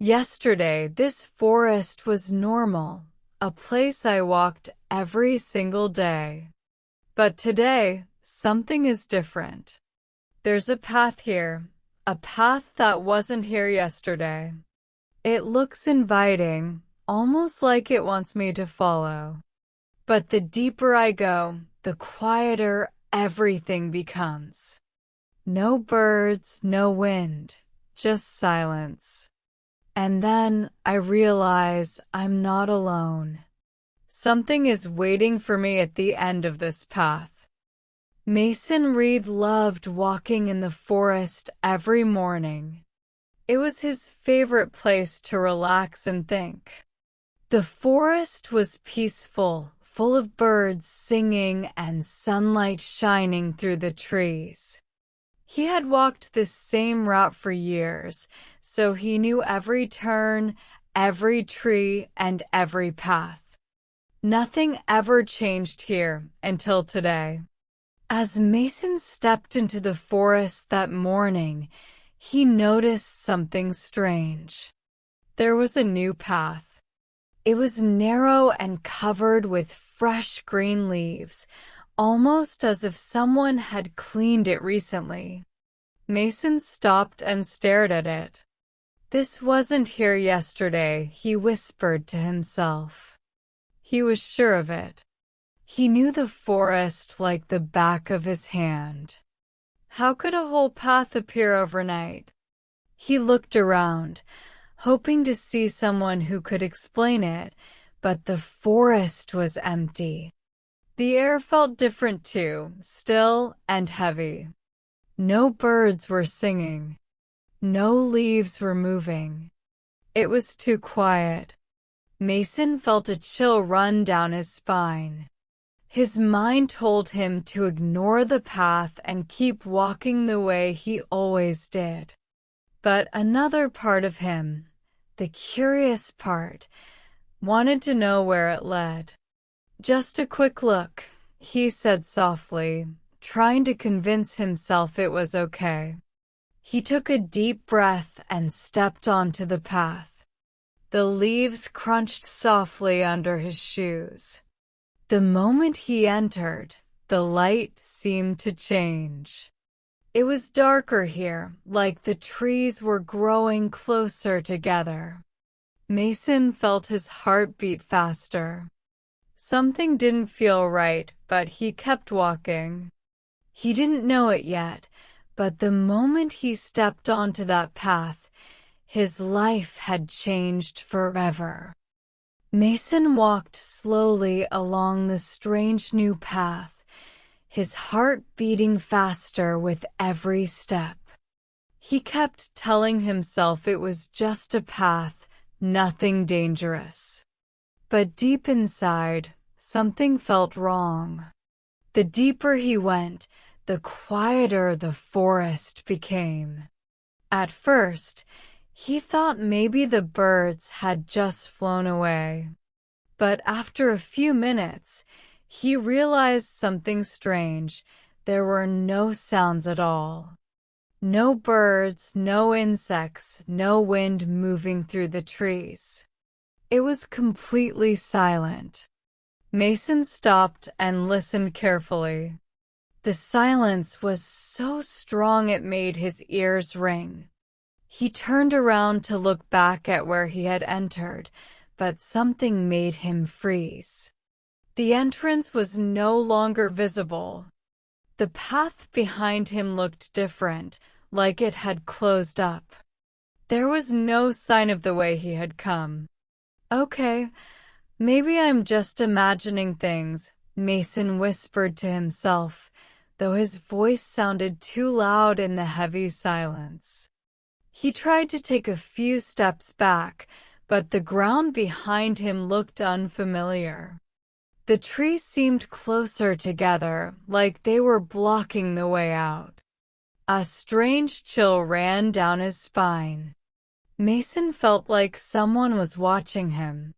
Yesterday, this forest was normal, a place I walked every single day. But today, something is different. There's a path here, a path that wasn't here yesterday. It looks inviting, almost like it wants me to follow. But the deeper I go, the quieter everything becomes. No birds, no wind, just silence. And then I realize I'm not alone. Something is waiting for me at the end of this path. Mason Reed loved walking in the forest every morning. It was his favorite place to relax and think. The forest was peaceful, full of birds singing and sunlight shining through the trees. He had walked this same route for years, so he knew every turn, every tree, and every path. Nothing ever changed here until today. As Mason stepped into the forest that morning, he noticed something strange. There was a new path. It was narrow and covered with fresh green leaves, almost as if someone had cleaned it recently. Mason stopped and stared at it. This wasn't here yesterday, he whispered to himself. He was sure of it. He knew the forest like the back of his hand. How could a whole path appear overnight? He looked around, hoping to see someone who could explain it, but the forest was empty. The air felt different too, still and heavy. No birds were singing. No leaves were moving. It was too quiet. Mason felt a chill run down his spine. His mind told him to ignore the path and keep walking the way he always did. But another part of him, the curious part, wanted to know where it led. Just a quick look, he said softly, trying to convince himself it was okay. He took a deep breath and stepped onto the path. The leaves crunched softly under his shoes. The moment he entered, the light seemed to change. It was darker here, like the trees were growing closer together. Mason felt his heart beat faster. Something didn't feel right, but he kept walking. He didn't know it yet, but the moment he stepped onto that path, his life had changed forever. Mason walked slowly along the strange new path, his heart beating faster with every step. He kept telling himself it was just a path, nothing dangerous. But deep inside, something felt wrong. The deeper he went, the quieter the forest became. At first, he thought maybe the birds had just flown away. But after a few minutes, he realized something strange. There were no sounds at all. No birds, no insects, no wind moving through the trees. It was completely silent. Mason stopped and listened carefully. The silence was so strong it made his ears ring. He turned around to look back at where he had entered, but something made him freeze. The entrance was no longer visible. The path behind him looked different, like it had closed up. There was no sign of the way he had come. Okay, maybe I'm just imagining things, Mason whispered to himself, though his voice sounded too loud in the heavy silence. He tried to take a few steps back, but the ground behind him looked unfamiliar. The trees seemed closer together, like they were blocking the way out. A strange chill ran down his spine. Mason felt like someone was watching him.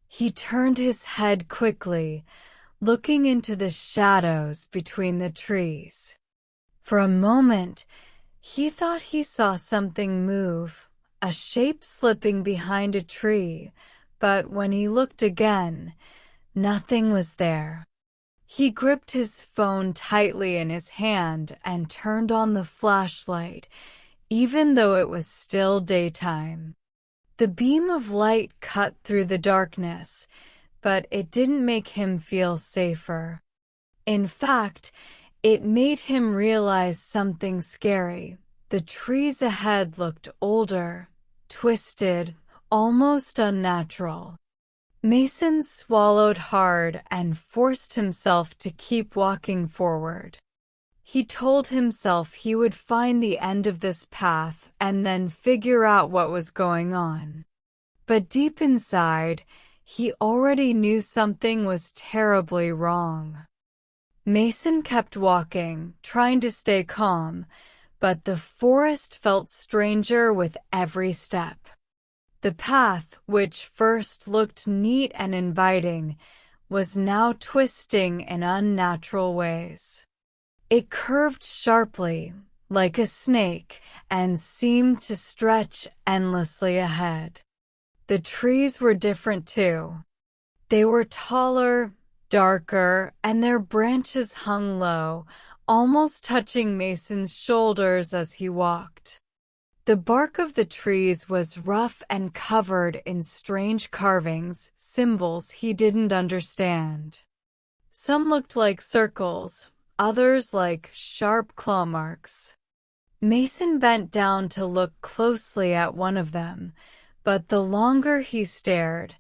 He turned his head quickly, looking into the shadows between the trees. For a moment, he thought he saw something move, a shape slipping behind a tree, but when he looked again, nothing was there. He gripped his phone tightly in his hand and turned on the flashlight, even though it was still daytime. The beam of light cut through the darkness, but it didn't make him feel safer. In fact, it made him realize something scary. The trees ahead looked older, twisted, almost unnatural. Mason swallowed hard and forced himself to keep walking forward. He told himself he would find the end of this path and then figure out what was going on. But deep inside, he already knew something was terribly wrong. Mason kept walking, trying to stay calm, but the forest felt stranger with every step. The path, which first looked neat and inviting, was now twisting in unnatural ways. It curved sharply, like a snake, and seemed to stretch endlessly ahead. The trees were different too. They were taller, darker, and their branches hung low, almost touching Mason's shoulders as he walked. The bark of the trees was rough and covered in strange carvings, symbols he didn't understand. Some looked like circles, others like sharp claw marks. Mason bent down to look closely at one of them, but the longer he stared,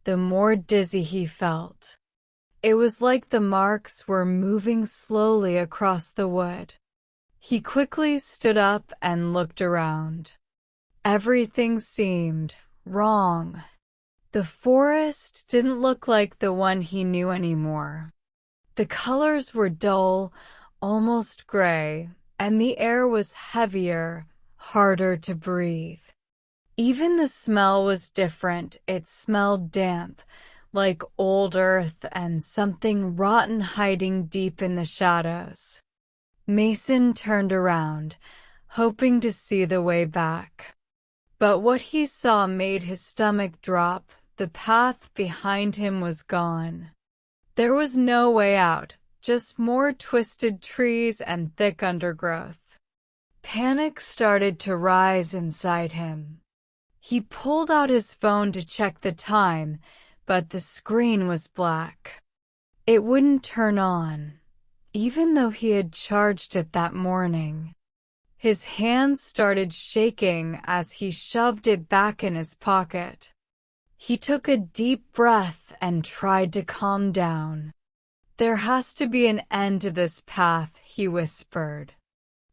the more dizzy he felt. It was like the marks were moving slowly across the wood. He quickly stood up and looked around. Everything seemed wrong. The forest didn't look like the one he knew anymore. The colors were dull, almost gray, and the air was heavier, harder to breathe. Even the smell was different. It smelled damp, like old earth and something rotten hiding deep in the shadows. Mason turned around, hoping to see the way back. But what he saw made his stomach drop. The path behind him was gone. There was no way out, just more twisted trees and thick undergrowth. Panic started to rise inside him. He pulled out his phone to check the time, but the screen was black. It wouldn't turn on, even though he had charged it that morning. His hands started shaking as he shoved it back in his pocket. He took a deep breath and tried to calm down. "There has to be an end to this path," he whispered.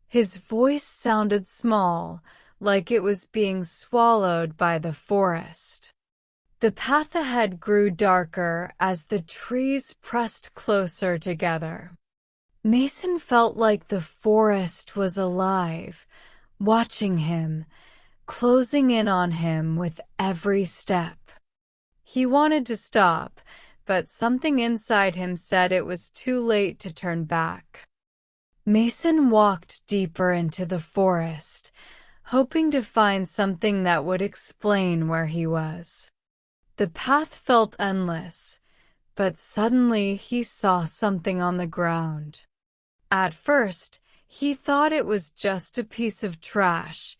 His voice sounded small, like it was being swallowed by the forest. The path ahead grew darker as the trees pressed closer together. Mason felt like the forest was alive, watching him, closing in on him with every step. He wanted to stop, but something inside him said it was too late to turn back. Mason walked deeper into the forest, hoping to find something that would explain where he was. The path felt endless, but suddenly he saw something on the ground. At first, he thought it was just a piece of trash,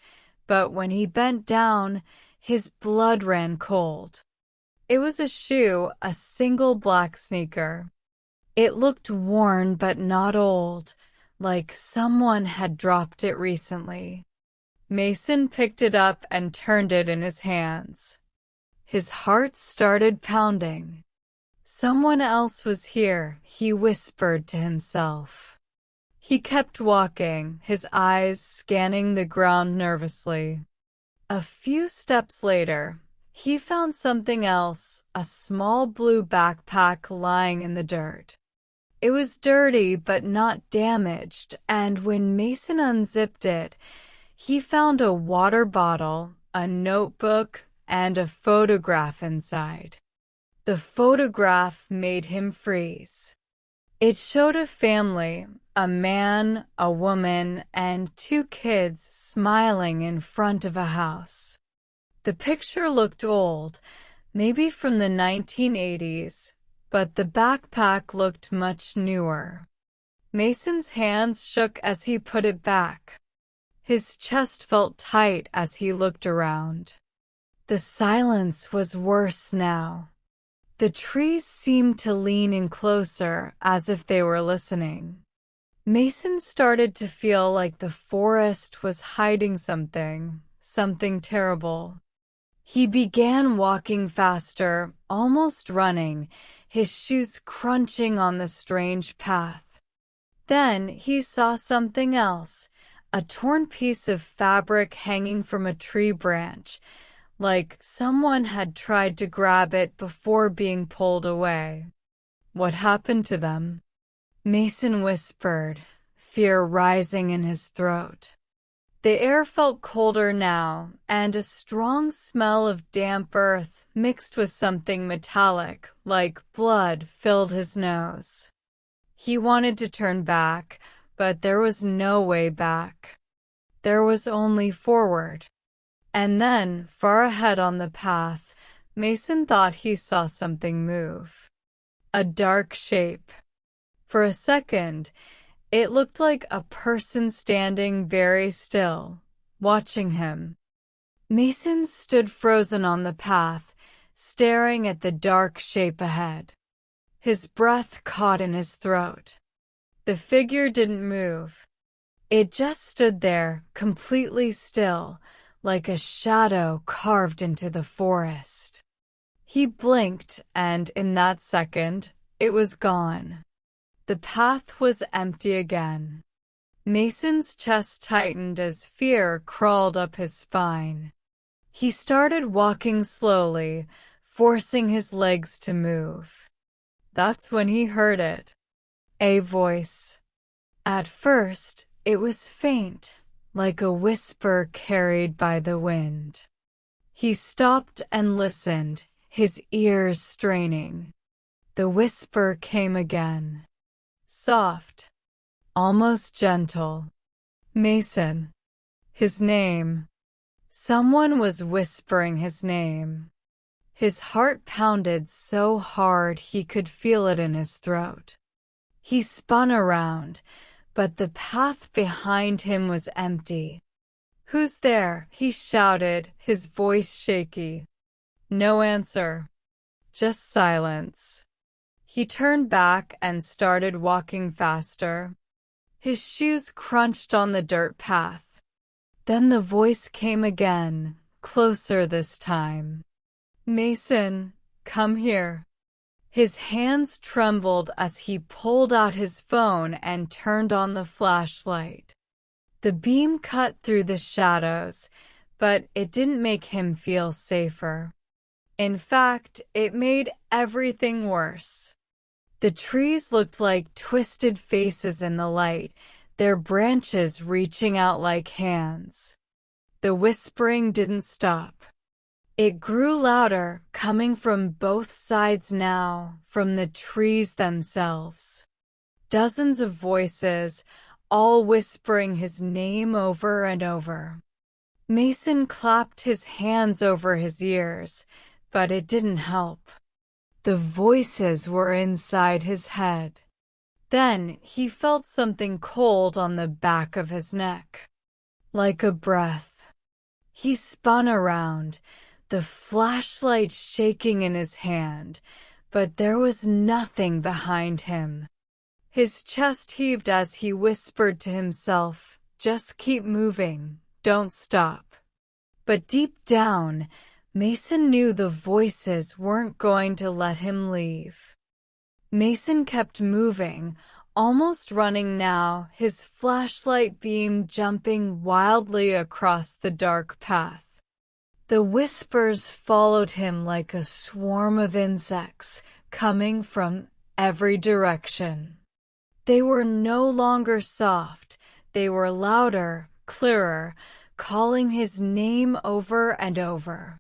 but when he bent down, his blood ran cold. It was a shoe, a single black sneaker. It looked worn but not old, like someone had dropped it recently. Mason picked it up and turned it in his hands. His heart started pounding. Someone else was here, he whispered to himself. He kept walking, his eyes scanning the ground nervously. A few steps later, he found something else, a small blue backpack lying in the dirt. It was dirty but not damaged, and when Mason unzipped it, he found a water bottle, a notebook, and a photograph inside. The photograph made him freeze. It showed a family, a man, a woman, and two kids smiling in front of a house. The picture looked old, maybe from the 1980s, but the backpack looked much newer. Mason's hands shook as he put it back. His chest felt tight as he looked around. The silence was worse now. The trees seemed to lean in closer, as if they were listening. Mason started to feel like the forest was hiding something terrible. He began walking faster, almost running, his shoes crunching on the strange path. Then he saw something else, a torn piece of fabric hanging from a tree branch, like someone had tried to grab it before being pulled away. What happened to them? Mason whispered, fear rising in his throat. The air felt colder now, and a strong smell of damp earth mixed with something metallic, like blood, filled his nose. He wanted to turn back, but there was no way back. There was only forward. And then, far ahead on the path, Mason thought he saw something move. A dark shape. For a second, it looked like a person standing very still, watching him. Mason stood frozen on the path, staring at the dark shape ahead. His breath caught in his throat. The figure didn't move. It just stood there, completely still, like a shadow carved into the forest. He blinked, and in that second, it was gone. The path was empty again. Mason's chest tightened as fear crawled up his spine. He started walking slowly, forcing his legs to move. That's when he heard it. A voice. At first, it was faint, like a whisper carried by the wind. He stopped and listened, his ears straining. The whisper came again. Soft. Almost gentle. Mason. His name. Someone was whispering his name. His heart pounded so hard he could feel it in his throat. He spun around, but the path behind him was empty. "Who's there?" he shouted, his voice shaky. No answer. Just silence. He turned back and started walking faster. His shoes crunched on the dirt path. Then the voice came again, closer this time. "Mason, come here." His hands trembled as he pulled out his phone and turned on the flashlight. The beam cut through the shadows, but it didn't make him feel safer. In fact, it made everything worse. The trees looked like twisted faces in the light, their branches reaching out like hands. The whispering didn't stop. It grew louder, coming from both sides now, from the trees themselves. Dozens of voices, all whispering his name over and over. Mason clapped his hands over his ears, but it didn't help. The voices were inside his head. Then he felt something cold on the back of his neck. Like a breath. He spun around, the flashlight shaking in his hand, but there was nothing behind him. His chest heaved as he whispered to himself, "Just keep moving, don't stop." But deep down, Mason knew the voices weren't going to let him leave. Mason kept moving, almost running now, his flashlight beam jumping wildly across the dark path. The whispers followed him like a swarm of insects, coming from every direction. They were no longer soft, they were louder, clearer, calling his name over and over.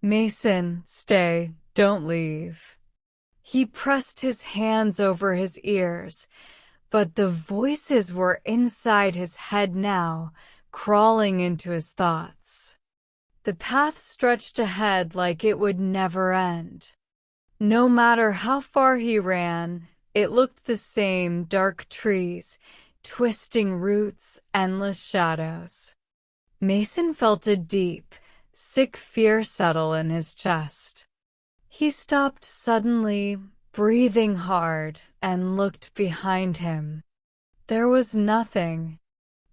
"Mason, stay, don't leave." He pressed his hands over his ears, but the voices were inside his head now, crawling into his thoughts. The path stretched ahead like it would never end. No matter how far he ran, it looked the same: dark trees, twisting roots, endless shadows. Mason felt a deep, sick fear settle in his chest. He stopped suddenly, breathing hard, and looked behind him. There was nothing.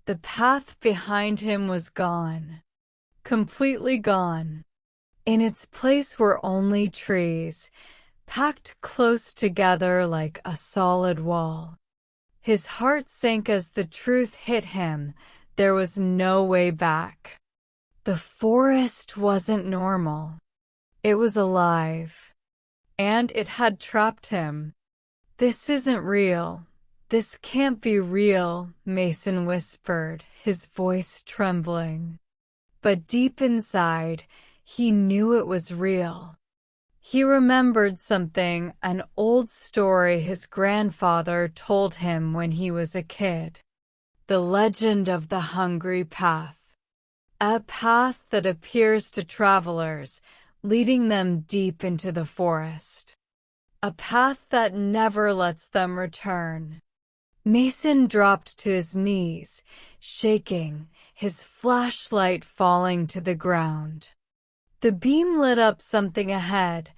The path behind him was gone. Completely gone. In its place were only trees, packed close together like a solid wall. His heart sank as the truth hit him: there was no way back. The forest wasn't normal. It was alive. And it had trapped him. "This isn't real. This can't be real," Mason whispered, his voice trembling. But deep inside, he knew it was real. He remembered something, an old story his grandfather told him when he was a kid. The legend of the Hungry Path. A path that appears to travelers, leading them deep into the forest. A path that never lets them return. Mason dropped to his knees, shaking, his flashlight falling to the ground. The beam lit up something ahead,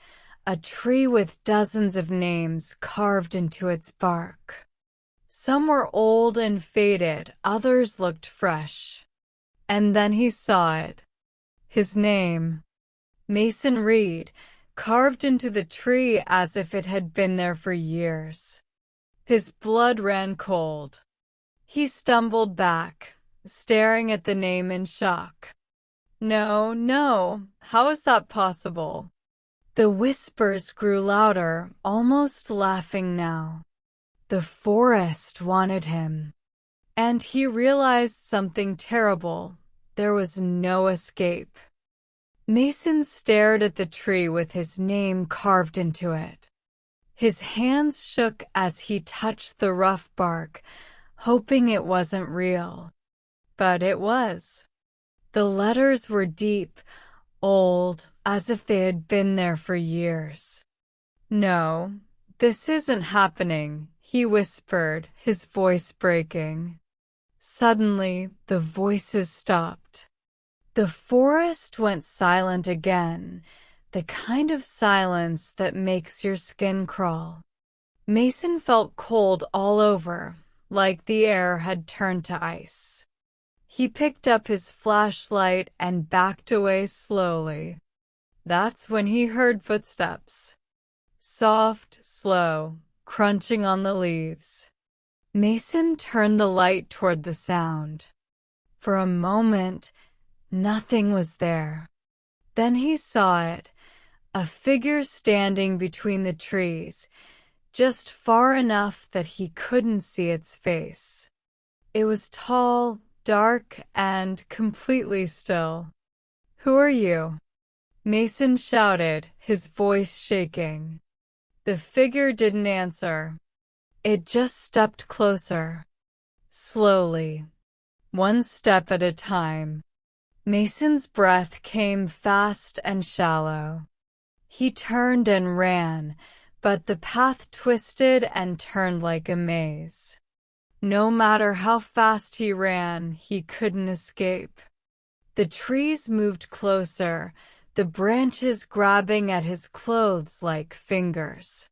a tree with dozens of names carved into its bark. Some were old and faded, others looked fresh. And then he saw it. His name. Mason Reed, carved into the tree as if it had been there for years. His blood ran cold. He stumbled back, staring at the name in shock. "No, no, how is that possible?" The whispers grew louder, almost laughing now. The forest wanted him. And he realized something terrible: there was no escape. Mason stared at the tree with his name carved into it. His hands shook as he touched the rough bark, hoping it wasn't real. But it was. The letters were deep, old, as if they had been there for years. "No, this isn't happening," he whispered, his voice breaking. Suddenly, the voices stopped. The forest went silent again, the kind of silence that makes your skin crawl. Mason felt cold all over, like the air had turned to ice. He picked up his flashlight and backed away slowly. That's when he heard footsteps. Soft, slow, crunching on the leaves. Mason turned the light toward the sound. For a moment, nothing was there. Then he saw it, a figure standing between the trees, just far enough that he couldn't see its face. It was tall, dark, and completely still. "Who are you?" Mason shouted, his voice shaking. The figure didn't answer. It just stepped closer. Slowly. One step at a time. Mason's breath came fast and shallow. He turned and ran, but the path twisted and turned like a maze. No matter how fast he ran, he couldn't escape. The trees moved closer, the branches grabbing at his clothes like fingers.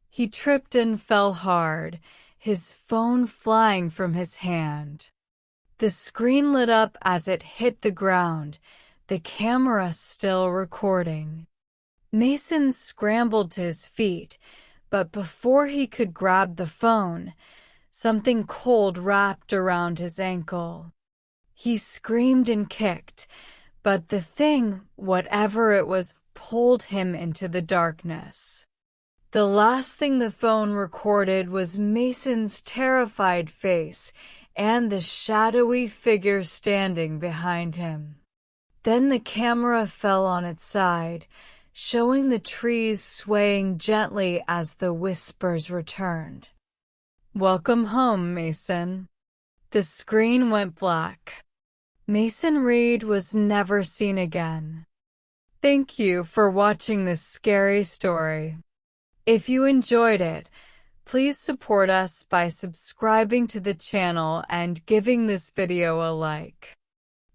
He tripped and fell hard, his phone flying from his hand. The screen lit up as it hit the ground, the camera still recording. Mason scrambled to his feet, but before he could grab the phone, something cold wrapped around his ankle. He screamed and kicked, but the thing, whatever it was, pulled him into the darkness. The last thing the phone recorded was Mason's terrified face and the shadowy figure standing behind him. Then the camera fell on its side, showing the trees swaying gently as the whispers returned. "Welcome home, Mason." The screen went black. Mason Reed was never seen again. Thank you for watching this scary story. If you enjoyed it, please support us by subscribing to the channel and giving this video a like.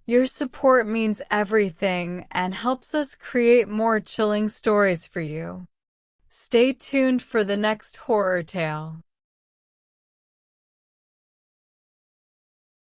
Your support means everything and helps us create more chilling stories for you. Stay tuned for the next horror tale.